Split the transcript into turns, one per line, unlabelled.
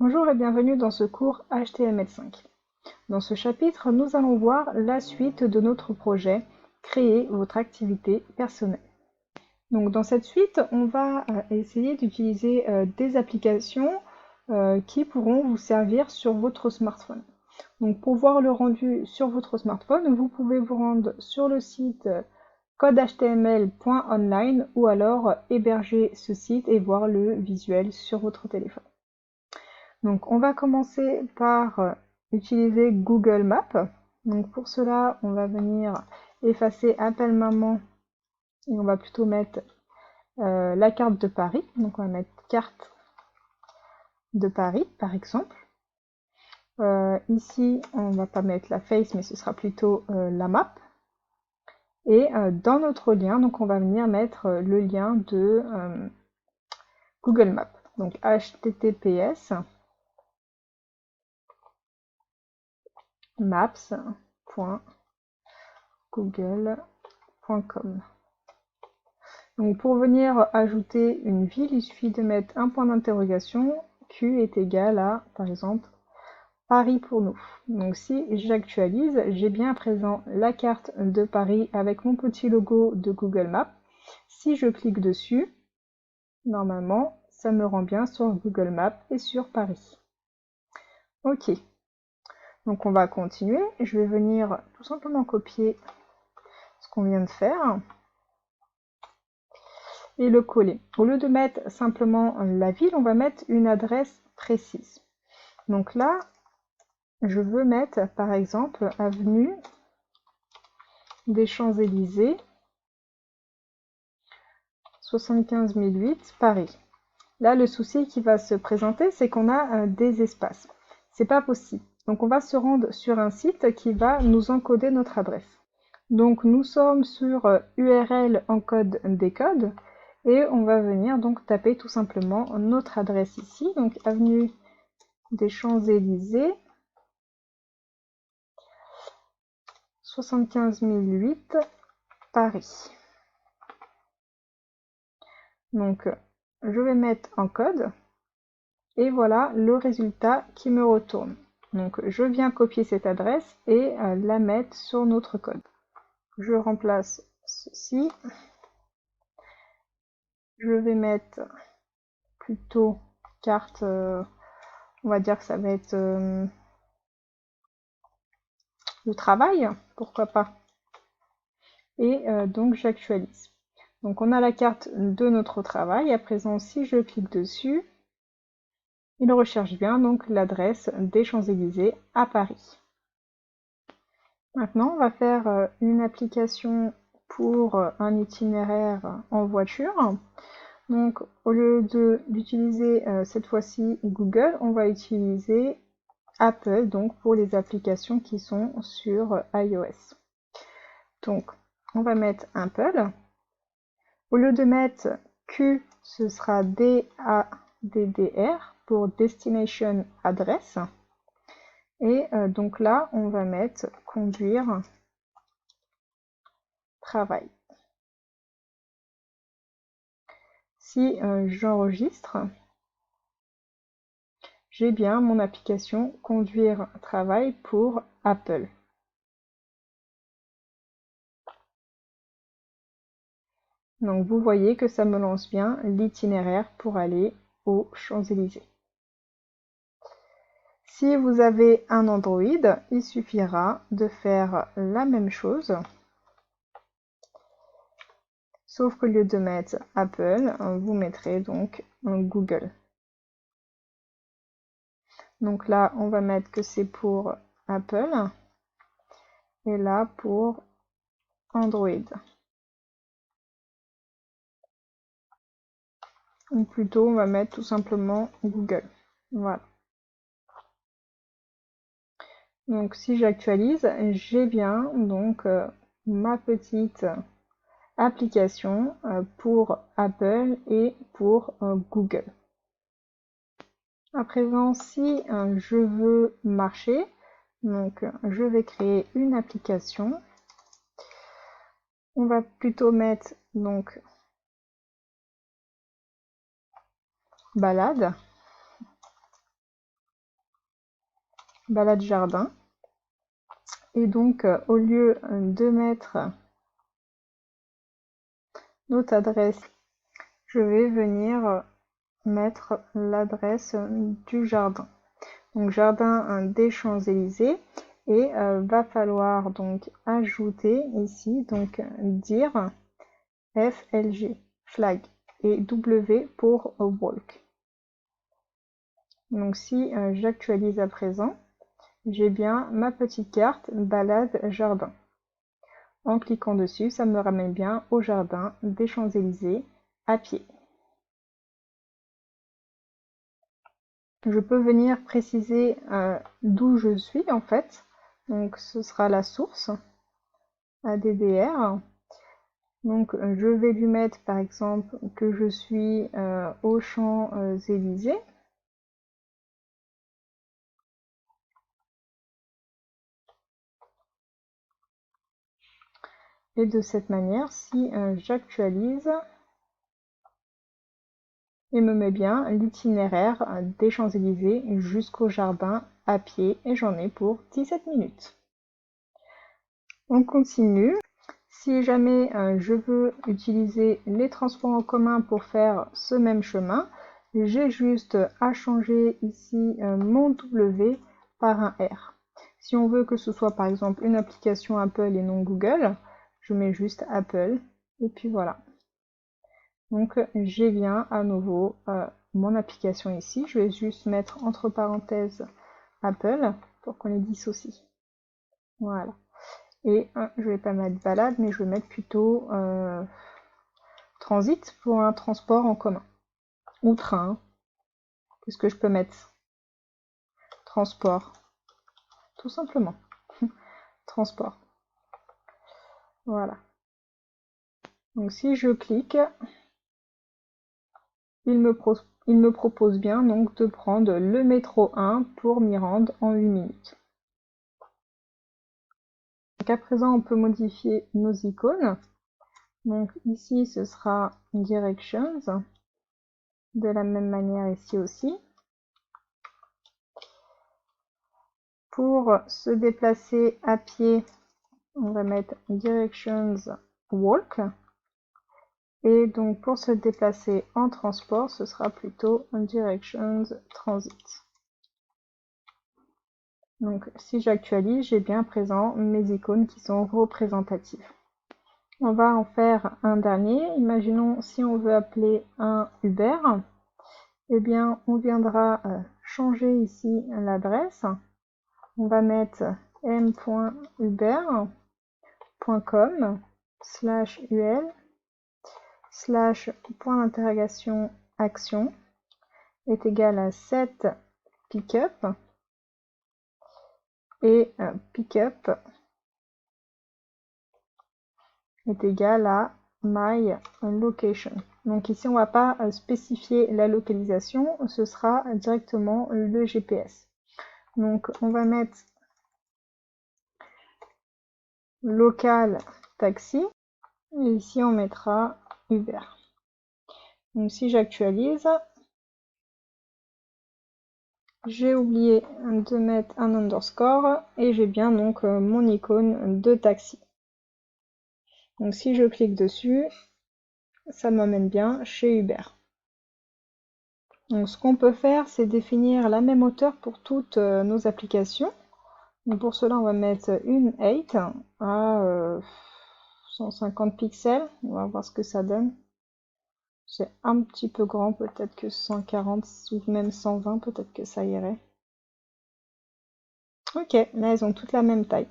Bonjour et bienvenue dans ce cours HTML5. Dans ce chapitre, nous allons voir la suite de notre projet Créer votre activité personnelle. Donc dans cette suite, on va essayer d'utiliser des applications qui pourront vous servir sur votre smartphone. Donc pour voir le rendu sur votre smartphone, vous pouvez vous rendre sur le site codehtml.online ou alors héberger ce site et voir le visuel sur votre téléphone. Donc on va commencer par utiliser Google Maps. Donc pour cela, on va venir effacer Appel Maman et on va plutôt mettre la carte de Paris. Donc on va mettre carte de Paris par exemple. Ici, on va pas mettre la face, mais ce sera plutôt la map. Et dans notre lien, donc on va venir mettre le lien de Google Maps. Donc https maps.google.com. Donc pour venir ajouter une ville, il suffit de mettre un point d'interrogation, Q est égal à, par exemple, Paris pour nous. Donc si j'actualise, j'ai bien à présent la carte de Paris avec mon petit logo de Google Maps. Si je clique dessus, normalement, ça me rend bien sur Google Maps et sur Paris. Ok. Donc on va continuer. Je vais venir tout simplement copier ce qu'on vient de faire et le coller. Au lieu de mettre simplement la ville, on va mettre une adresse précise. Donc là, je veux mettre par exemple avenue des Champs-Élysées 75 008 Paris. Là, le souci qui va se présenter, c'est qu'on a des espaces. C'est pas possible. Donc on va se rendre sur un site qui va nous encoder notre adresse. Donc nous sommes sur URL encode décode et on va venir donc taper tout simplement notre adresse ici, donc avenue des Champs-Élysées 75 008 Paris. Donc je vais mettre en code et voilà le résultat qui me retourne. Donc je viens copier cette adresse et la mettre sur notre code. Je remplace ceci. Je vais mettre plutôt carte, on va dire que ça va être le travail, pourquoi pas. Et donc j'actualise. Donc on a la carte de notre travail. À présent, si je clique dessus, il recherche bien donc l'adresse des Champs-Élysées à Paris. Maintenant, on va faire une application pour un itinéraire en voiture. Donc, au lieu d'utiliser cette fois-ci Google, on va utiliser Apple donc pour les applications qui sont sur iOS. Donc, on va mettre Apple. Au lieu de mettre Q, ce sera DADDR pour Destination Address. Et donc là, on va mettre conduire travail. Si j'enregistre, j'ai bien mon application conduire travail pour Apple. Donc vous voyez que ça me lance bien l'itinéraire pour aller aux Champs-Élysées. Si vous avez un Android, il suffira de faire la même chose. Sauf qu'au lieu de mettre Apple, vous mettrez donc Google. Donc là, on va mettre que c'est pour Apple et là pour Android. Ou plutôt, on va mettre tout simplement Google. Voilà. Donc si j'actualise, j'ai bien donc ma petite application pour Apple et pour Google. À présent, si je veux marcher, donc je vais créer une application. On va plutôt mettre donc balade. balade jardin. Et donc, au lieu de mettre notre adresse, je vais venir mettre l'adresse du jardin. Donc, jardin des Champs-Élysées. Et va falloir donc ajouter ici, donc dire FLG, flag, et W pour walk. Donc si j'actualise à présent, j'ai bien ma petite carte balade jardin. En cliquant dessus, ça me ramène bien au jardin des Champs-Élysées à pied. Je peux venir préciser d'où je suis en fait. Donc ce sera la source ADDR. Donc je vais lui mettre par exemple que je suis aux Champs-Élysées. Et de cette manière, si j'actualise, il me met bien l'itinéraire des Champs-Élysées jusqu'au jardin à pied et j'en ai pour 17 minutes. On continue. Si jamais je veux utiliser les transports en commun pour faire ce même chemin, j'ai juste à changer ici mon W par un R. Si on veut que ce soit par exemple une application Apple et non Google, je mets juste Apple et puis voilà. Donc j'ai bien à nouveau mon application ici. Je vais juste mettre entre parenthèses Apple pour qu'on les dissocie. Voilà. Et je vais pas mettre balade, mais je vais mettre plutôt transit pour un transport en commun. Ou train. Qu'est-ce que je peux mettre? Transport. Tout simplement. Transport. Voilà. Donc si je clique, il me propose bien donc de prendre le métro 1 pour m'y rendre en 8 minutes. Donc à présent, on peut modifier nos icônes. Donc ici, ce sera Directions. De la même manière ici aussi. Pour se déplacer à pied, on va mettre Directions Walk. Et donc pour se déplacer en transport, ce sera plutôt Directions Transit. Donc si j'actualise, j'ai bien présent mes icônes qui sont représentatives. On va en faire un dernier. Imaginons si on veut appeler un Uber, eh bien on viendra changer ici l'adresse. On va mettre m.uber.com/ul/point action est égal à set pickup et pickup est égal à my location. Donc ici on ne va pas spécifier la localisation, ce sera directement le GPS. Donc on va mettre local taxi et ici on mettra Uber. Donc si j'actualise, j'ai oublié de mettre un underscore et j'ai bien donc mon icône de taxi. Donc si je clique dessus, ça m'amène bien chez Uber. Donc ce qu'on peut faire, c'est définir la même hauteur pour toutes nos applications. Donc pour cela, on va mettre une 8 à 150 pixels. On va voir ce que ça donne. C'est un petit peu grand, peut-être que 140 ou même 120, peut-être que ça irait. Ok, là elles ont toutes la même taille.